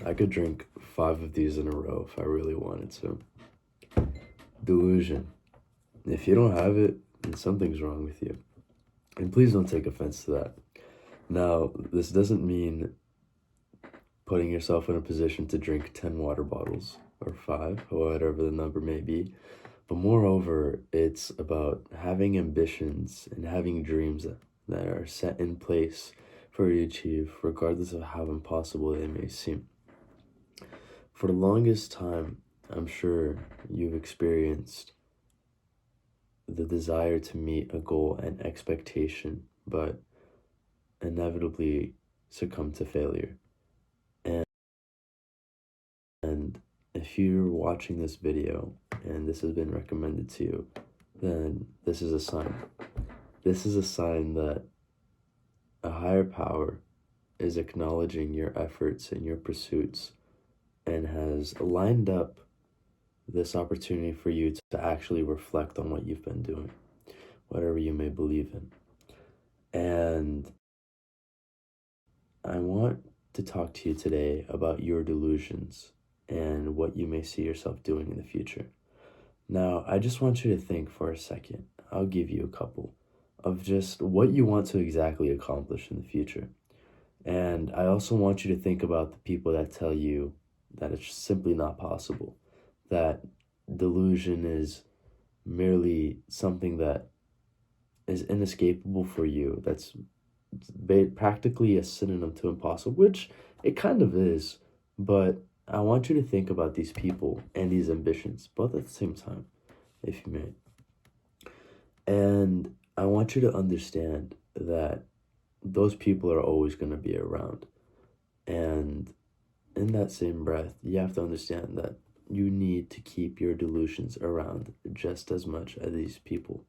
I could drink 5 of these in a row if I really wanted to. Delusion. If you don't have it, then something's wrong with you. And please don't take offense to that. Now, this doesn't mean putting yourself in a position to drink 10 water bottles or 5, or whatever the number may be. But moreover, it's about having ambitions and having dreams that are set in place for you to achieve, regardless of how impossible they may seem. For the longest time, I'm sure you've experienced the desire to meet a goal and expectation, but inevitably succumb to failure. And if you're watching this video and this has been recommended to you, then this is a sign. This is a sign that a higher power is acknowledging your efforts and your pursuits and has lined up this opportunity for you to actually reflect on what you've been doing, whatever you may believe in. And I want to talk to you today about your delusions and what you may see yourself doing in the future. Now, I just want you to think for a second. I'll give you a couple of just what you want to exactly accomplish in the future. And I also want you to think about the people that tell you that it's simply not possible, that delusion is merely something that is inescapable for you, that's practically a synonym to impossible, which it kind of is, but I want you to think about these people and these ambitions, both at the same time, if you may. And I want you to understand that those people are always going to be around. And in that same breath, you have to understand that you need to keep your delusions around just as much as these people.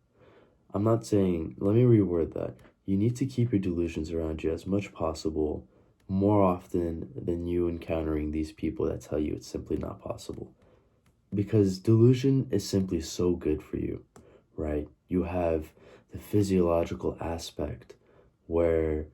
I'm not saying, let me reword that. You need to keep your delusions around you as much possible, more often than you encountering these people that tell you it's simply not possible. Because delusion is simply so good for you, right? You have the physiological aspect where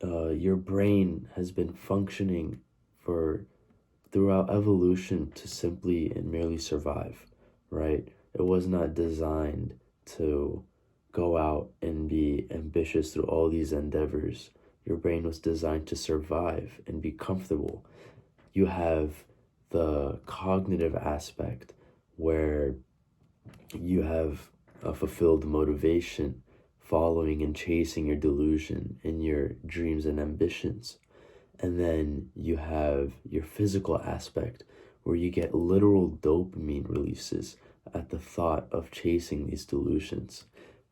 your brain has been functioning throughout evolution to simply and merely survive, right? It was not designed to go out and be ambitious through all these endeavors. Your brain was designed to survive and be comfortable. You have the cognitive aspect where you have a fulfilled motivation following and chasing your delusion and your dreams and ambitions. And then you have your physical aspect where you get literal dopamine releases at the thought of chasing these delusions.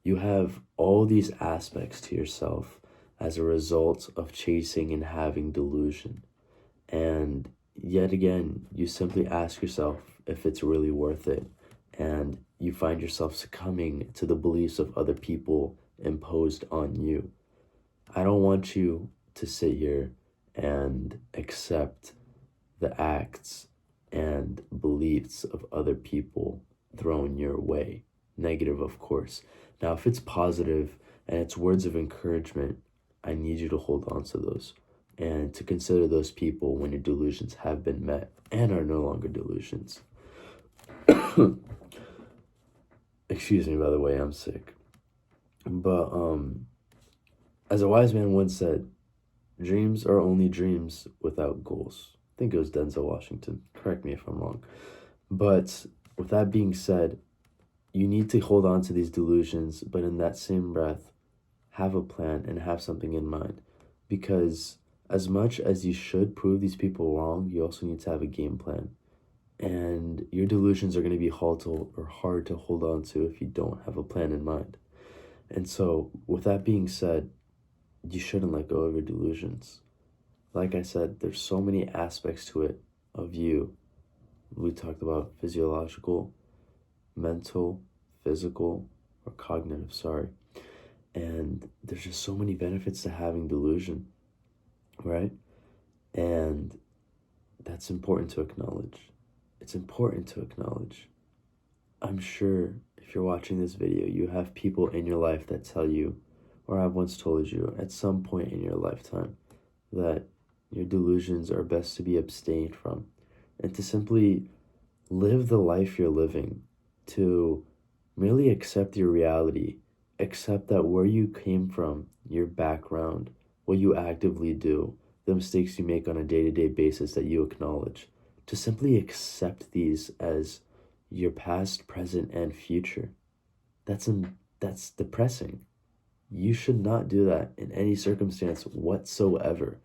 You have all these aspects to yourself as a result of chasing and having delusion. And yet again, you simply ask yourself if it's really worth it. And you find yourself succumbing to the beliefs of other people imposed on you. I don't want you to sit here and accept the acts and beliefs of other people thrown your way. Negative, of course. Now, if it's positive and it's words of encouragement, I need you to hold on to those and to consider those people when your delusions have been met and are no longer delusions. Excuse me, by the way, I'm sick. But as a wise man once said, dreams are only dreams without goals. I think it was Denzel Washington. Correct me if I'm wrong. But with that being said, you need to hold on to these delusions, but in that same breath, have a plan and have something in mind. Because as much as you should prove these people wrong, you also need to have a game plan. And your delusions are going to be hard to hold on to if you don't have a plan in mind. And so, with that being said, you shouldn't let go of your delusions. Like I said, there's so many aspects to it of you. We talked about physiological, mental, physical, or cognitive, And there's just so many benefits to having delusion, right? And that's important to acknowledge. It's important to acknowledge. I'm sure if you're watching this video, you have people in your life that tell you, or I've once told you at some point in your lifetime, that your delusions are best to be abstained from, and to simply live the life you're living, to merely accept your reality, accept that where you came from, your background, what you actively do, the mistakes you make on a day-to-day basis that you acknowledge, to simply accept these as your past, present, and future. That's depressing. You should not do that in any circumstance whatsoever.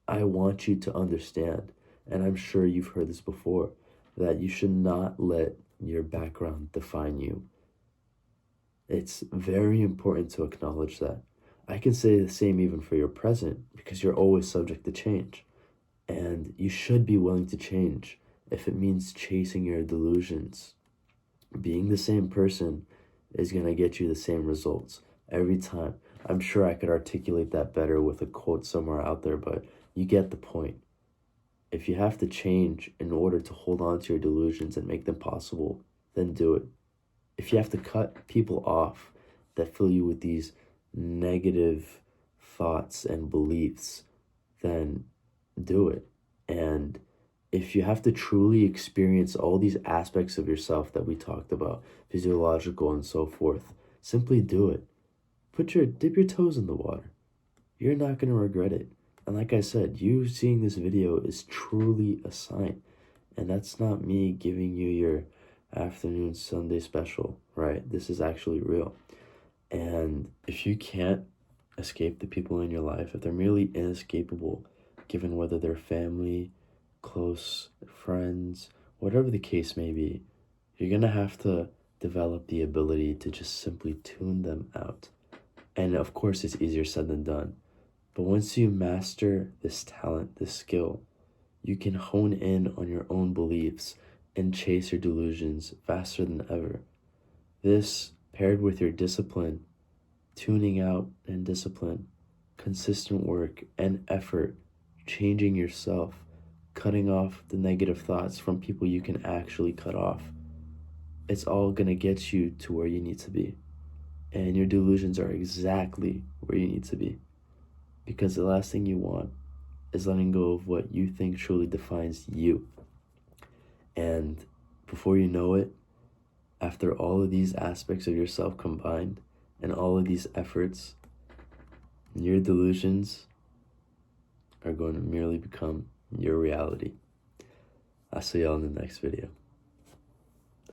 I want you to understand, and I'm sure you've heard this before, that you should not let your background define you. It's very important to acknowledge that. I can say the same even for your present, because you're always subject to change. And you should be willing to change if it means chasing your delusions. Being the same person is going to get you the same results every time. I'm sure I could articulate that better with a quote somewhere out there, but you get the point. If you have to change in order to hold on to your delusions and make them possible, then do it. If you have to cut people off that fill you with these negative thoughts and beliefs, then do it. And if you have to truly experience all these aspects of yourself that we talked about, physiological and so forth, simply do it. Dip your toes in the water. You're not going to regret it. And like I said, you seeing this video is truly a sign. And that's not me giving you your afternoon Sunday special, right? This is actually real. And if you can't escape the people in your life, if they're merely inescapable, given whether they're family, close friends, whatever the case may be, you're going to have to develop the ability to just simply tune them out. And of course, it's easier said than done. But once you master this talent, this skill, you can hone in on your own beliefs and chase your delusions faster than ever. This, paired with your discipline, tuning out and discipline, consistent work and effort, changing yourself, cutting off the negative thoughts from people you can actually cut off, it's all going to get you to where you need to be. And your delusions are exactly where you need to be. Because the last thing you want is letting go of what you think truly defines you. And before you know it, after all of these aspects of yourself combined and all of these efforts, your delusions are going to merely become your reality. I'll see y'all in the next video.